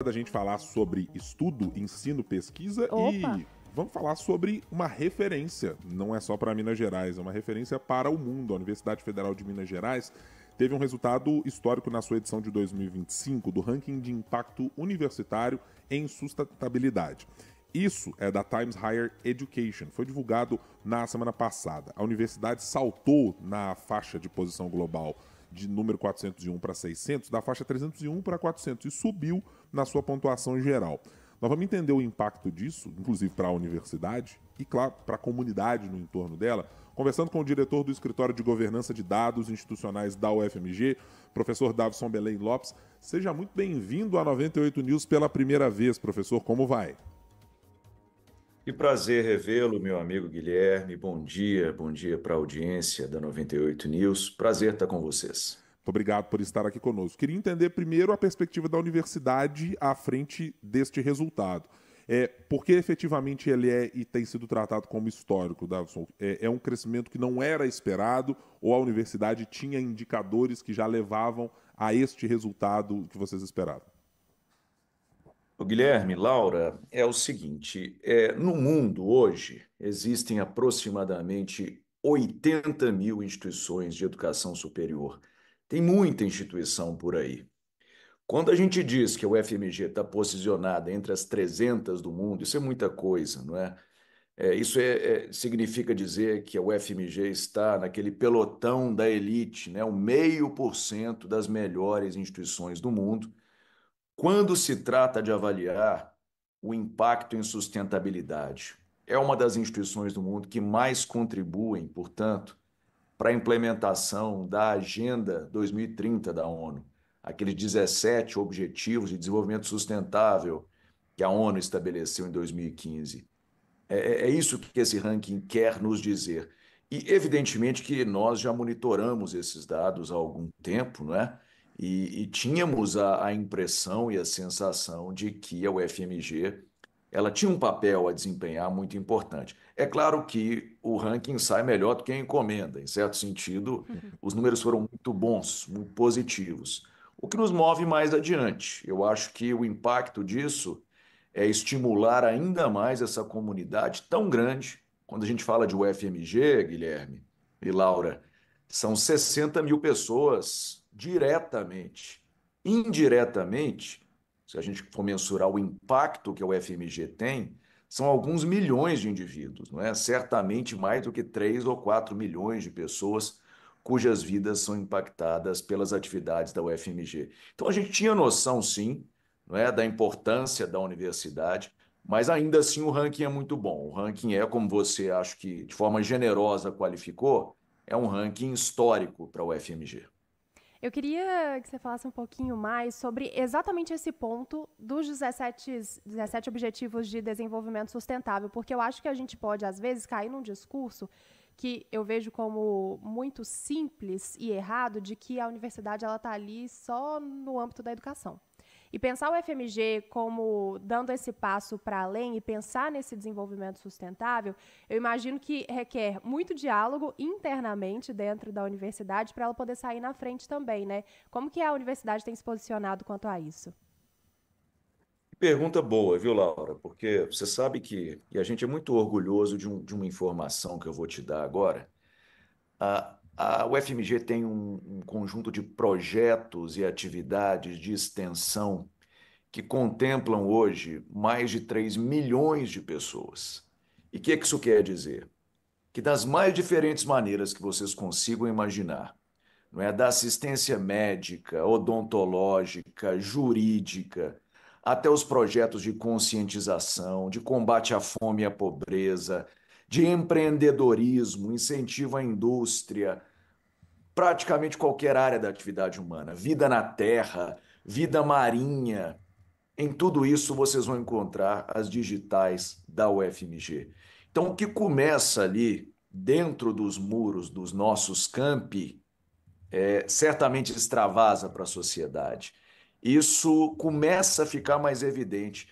Da gente falar sobre estudo, ensino, pesquisa Opa! e vamos falar sobre uma referência, não é só para Minas Gerais, é uma referência para o mundo. A Universidade Federal de Minas Gerais teve um resultado histórico na sua edição de 2025 do ranking de impacto universitário em sustentabilidade. Isso é da Times Higher Education, foi divulgado na semana passada. A universidade saltou na faixa de posição global de número 401 para 600, da faixa 301 para 400 e subiu na sua pontuação geral. Nós vamos entender o impacto disso, inclusive para a universidade e, claro, para a comunidade no entorno dela, conversando com o diretor do Escritório de Governança de Dados Institucionais da UFMG, professor Davison Belém Lopes. Seja muito bem-vindo à 98 News pela primeira vez, professor. Como vai? Que prazer revê-lo, meu amigo Guilherme. Bom dia para a audiência da 98 News. Prazer estar com vocês. Muito obrigado por estar aqui conosco. Queria entender primeiro a perspectiva da universidade à frente deste resultado. Por que efetivamente ele é e tem sido tratado como histórico, Davison? É um crescimento que não era esperado ou a universidade tinha indicadores que já levavam a este resultado que vocês esperavam? O Guilherme, Laura, é o seguinte: no mundo hoje existem aproximadamente 80 mil instituições de educação superior. Tem muita instituição por aí. Quando a gente diz que a UFMG está posicionada entre as 300 do mundo, isso é muita coisa, não é? Significa dizer que a UFMG está naquele pelotão da elite, né? O 0,5% das melhores instituições do mundo, quando se trata de avaliar o impacto em sustentabilidade. É uma das instituições do mundo que mais contribuem, portanto, para a implementação da Agenda 2030 da ONU, aqueles 17 Objetivos de Desenvolvimento Sustentável que a ONU estabeleceu em 2015. É isso que esse ranking quer nos dizer. E, evidentemente, que nós já monitoramos esses dados há algum tempo, não é? E tínhamos a impressão e a sensação de que a UFMG ela tinha um papel a desempenhar muito importante. É claro que o ranking sai melhor do que a encomenda. Em certo sentido, os números foram muito bons, muito positivos. O que nos move mais adiante. Eu acho que o impacto disso é estimular ainda mais essa comunidade tão grande. Quando a gente fala de UFMG, Guilherme e Laura, são 60 mil pessoas diretamente. Indiretamente, se a gente for mensurar o impacto que a UFMG tem, são alguns milhões de indivíduos, não é? Certamente mais do que 3 ou 4 milhões de pessoas cujas vidas são impactadas pelas atividades da UFMG. Então a gente tinha noção, sim, não é, da importância da universidade, mas ainda assim o ranking é muito bom. O ranking é, como você acho que de forma generosa qualificou, é um ranking histórico para a UFMG. Eu queria que você falasse um pouquinho mais sobre exatamente esse ponto dos 17 Objetivos de Desenvolvimento Sustentável, porque eu acho que a gente pode, às vezes, cair num discurso que eu vejo como muito simples e errado, de que a universidade está ali só no âmbito da educação. E pensar o FMG como dando esse passo para além e pensar nesse desenvolvimento sustentável, eu imagino que requer muito diálogo internamente dentro da universidade para ela poder sair na frente também, né? Como que a universidade tem se posicionado quanto a isso? Pergunta boa, viu, Laura? Porque você sabe que, e a gente é muito orgulhoso de uma informação que eu vou te dar agora. A UFMG tem um conjunto de projetos e atividades de extensão que contemplam hoje mais de 3 milhões de pessoas. E o que isso quer dizer? Que das mais diferentes maneiras que vocês consigam imaginar, não é? Da assistência médica, odontológica, jurídica, até os projetos de conscientização, de combate à fome e à pobreza, de empreendedorismo, incentivo à indústria, praticamente qualquer área da atividade humana, vida na terra, vida marinha. Em tudo isso vocês vão encontrar as digitais da UFMG. Então, o que começa ali dentro dos muros dos nossos campi certamente extravasa para a sociedade. Isso começa a ficar mais evidente.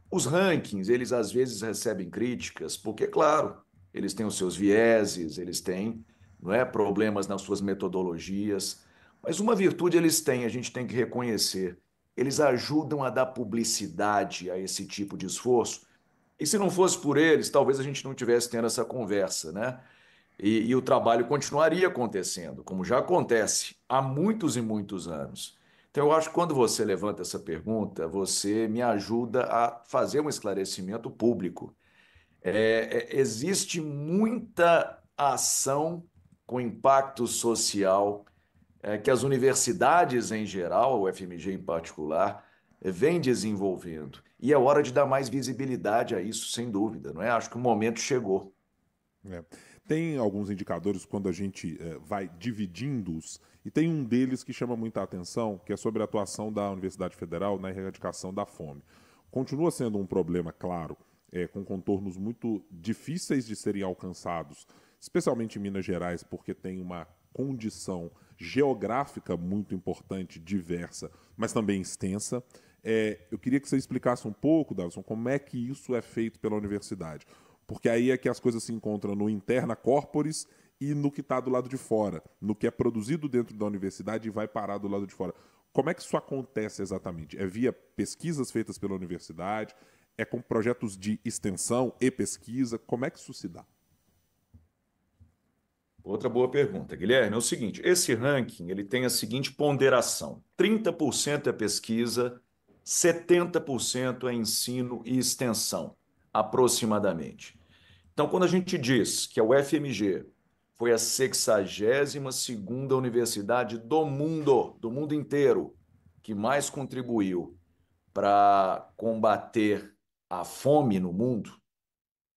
Os rankings, eles às vezes recebem críticas, porque, claro, eles têm os seus vieses, eles têm, não é, problemas nas suas metodologias, mas uma virtude eles têm, a gente tem que reconhecer, eles ajudam a dar publicidade a esse tipo de esforço. E se não fosse por eles, talvez a gente não tivesse tendo essa conversa, né? E o trabalho continuaria acontecendo, como já acontece há muitos e muitos anos. Então, eu acho que quando você levanta essa pergunta, você me ajuda a fazer um esclarecimento público. Existe muita ação com impacto social que as universidades em geral, a UFMG em particular, vem desenvolvendo. E é hora de dar mais visibilidade a isso, sem dúvida, não é? Acho que o momento chegou. É. Tem alguns indicadores quando a gente vai dividindo-os, e tem um deles que chama muita atenção, que é sobre a atuação da Universidade Federal na erradicação da fome. Continua sendo um problema, claro, com contornos muito difíceis de serem alcançados, especialmente em Minas Gerais, porque tem uma condição geográfica muito importante, diversa, mas também extensa. Eu queria que você explicasse um pouco, Davison, como é que isso é feito pela universidade. Porque aí é que as coisas se encontram no interna corporis e no que está do lado de fora, no que é produzido dentro da universidade e vai parar do lado de fora. Como é que isso acontece exatamente? É via pesquisas feitas pela universidade? É com projetos de extensão e pesquisa? Como é que isso se dá? Outra boa pergunta, Guilherme. É o seguinte, esse ranking ele tem a seguinte ponderação: 30% é pesquisa, 70% é ensino e extensão, aproximadamente. Então, quando a gente diz que a UFMG foi a 62ª universidade do mundo inteiro, que mais contribuiu para combater a fome no mundo,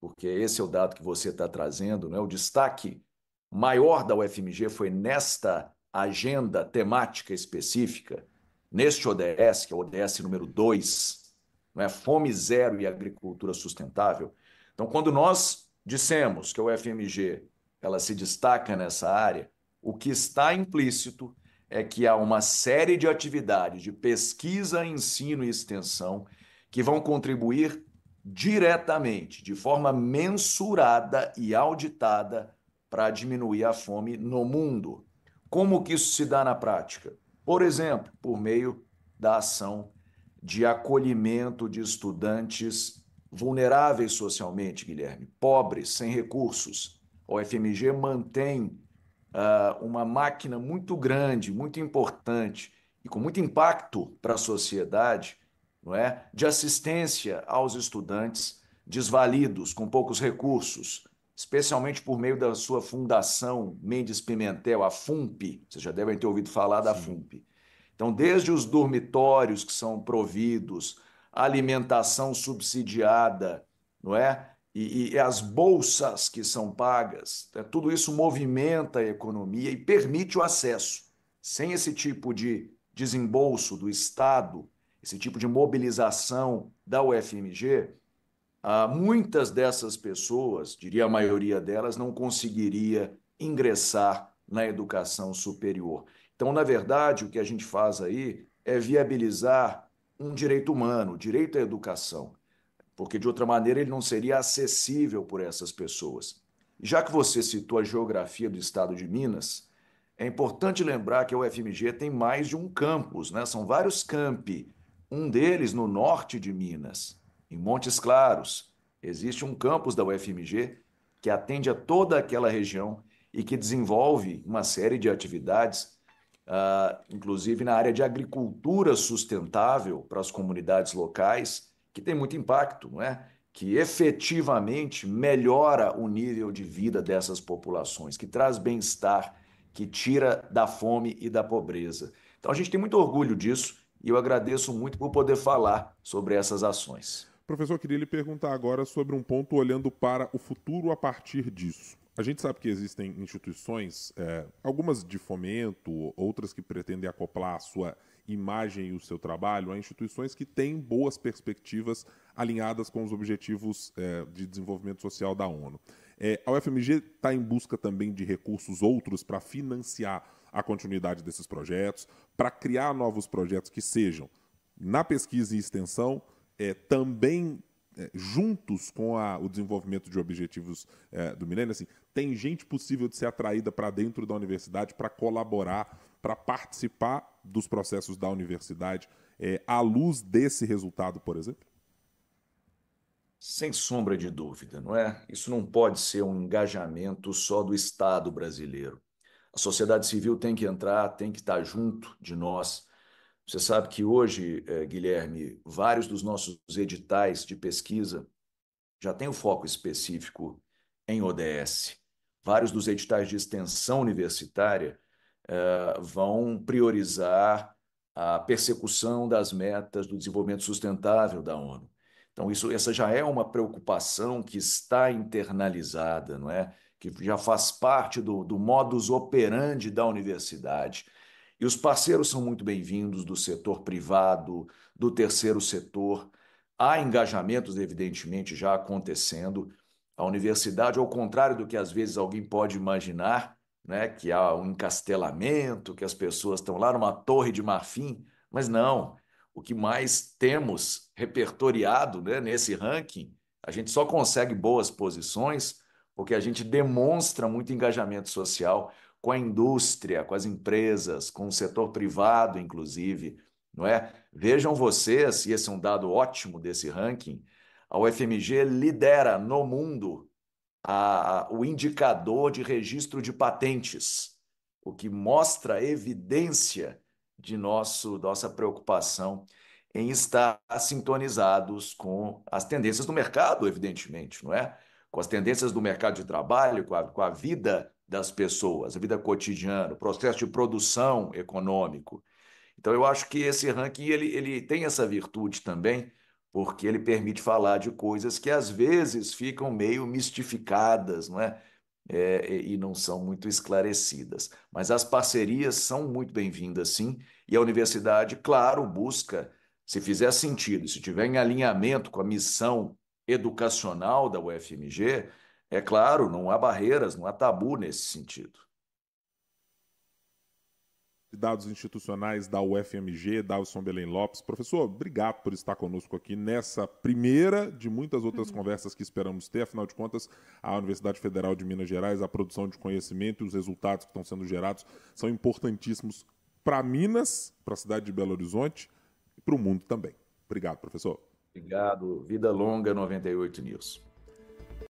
porque esse é o dado que você está trazendo, né? O destaque maior da UFMG foi nesta agenda temática específica, neste ODS, que é o ODS número 2, né? Fome zero e agricultura sustentável. Então, quando nós dissemos que a UFMG ela se destaca nessa área, o que está implícito é que há uma série de atividades de pesquisa, ensino e extensão que vão contribuir diretamente, de forma mensurada e auditada para diminuir a fome no mundo. Como que isso se dá na prática? Por exemplo, por meio da ação de acolhimento de estudantes vulneráveis socialmente, Guilherme, pobres, sem recursos. A UFMG mantém uma máquina muito grande, muito importante e com muito impacto para a sociedade, não é? De assistência aos estudantes desvalidos, com poucos recursos, especialmente por meio da sua fundação Mendes Pimentel, a FUNP. Vocês já devem ter ouvido falar da Sim. FUNP. Então, desde os dormitórios que são providos, a alimentação subsidiada, não é? E as bolsas que são pagas, tudo isso movimenta a economia e permite o acesso. Sem esse tipo de desembolso do Estado, esse tipo de mobilização da UFMG, muitas dessas pessoas, diria a maioria delas, não conseguiria ingressar na educação superior. Então, na verdade, o que a gente faz aí é viabilizar um direito humano, o direito à educação, porque de outra maneira ele não seria acessível por essas pessoas. E já que você citou a geografia do estado de Minas, é importante lembrar que a UFMG tem mais de um campus, né? São vários campi. Um deles no norte de Minas, em Montes Claros. Existe um campus da UFMG que atende a toda aquela região e que desenvolve uma série de atividades, inclusive na área de agricultura sustentável para as comunidades locais, que tem muito impacto, não é? Que efetivamente melhora o nível de vida dessas populações, que traz bem-estar, que tira da fome e da pobreza. Então a gente tem muito orgulho disso e eu agradeço muito por poder falar sobre essas ações. Professor, eu queria lhe perguntar agora sobre um ponto olhando para o futuro a partir disso. A gente sabe que existem instituições, algumas de fomento, outras que pretendem acoplar a sua imagem e o seu trabalho a instituições que têm boas perspectivas alinhadas com os objetivos de desenvolvimento social da ONU. A UFMG está em busca também de recursos outros para financiar a continuidade desses projetos, para criar novos projetos que sejam na pesquisa e extensão, também juntos com o desenvolvimento de objetivos do milênio. Assim, tem gente possível de ser atraída para dentro da universidade para colaborar para participar dos processos da universidade à luz desse resultado, por exemplo? Sem sombra de dúvida, não é? Isso não pode ser um engajamento só do Estado brasileiro. A sociedade civil tem que entrar, tem que estar junto de nós. Você sabe que hoje, Guilherme, vários dos nossos editais de pesquisa já têm o foco específico em ODS. Vários dos editais de extensão universitária vão priorizar a persecução das metas do desenvolvimento sustentável da ONU. Então, essa já é uma preocupação que está internalizada, não é? Que já faz parte do modus operandi da universidade. E os parceiros são muito bem-vindos do setor privado, do terceiro setor. Há engajamentos, evidentemente, já acontecendo. A universidade, ao contrário do que às vezes alguém pode imaginar, né, que há um encastelamento, que as pessoas estão lá numa torre de marfim, mas não. O que mais temos repertoriado, né, nesse ranking, a gente só consegue boas posições porque a gente demonstra muito engajamento social com a indústria, com as empresas, com o setor privado, inclusive, não é? Vejam vocês, e esse é um dado ótimo desse ranking, a UFMG lidera no mundo o indicador de registro de patentes, o que mostra a evidência de nossa preocupação em estar sintonizados com as tendências do mercado, evidentemente, não é? Com as tendências do mercado de trabalho, com a vida das pessoas, a vida cotidiana, o processo de produção econômico. Então, eu acho que esse ranking ele tem essa virtude também, porque ele permite falar de coisas que às vezes ficam meio mistificadas, não é? E não são muito esclarecidas. Mas as parcerias são muito bem-vindas, sim, e a universidade, claro, busca, se fizer sentido, se tiver em alinhamento com a missão educacional da UFMG, é claro, não há barreiras, não há tabu nesse sentido. Dados institucionais da UFMG, Davison Belém Lopes. Professor, obrigado por estar conosco aqui nessa primeira de muitas outras conversas que esperamos ter. Afinal de contas, a Universidade Federal de Minas Gerais, a produção de conhecimento e os resultados que estão sendo gerados são importantíssimos para Minas, para a cidade de Belo Horizonte e para o mundo também. Obrigado, professor. Obrigado. Vida longa 98 News.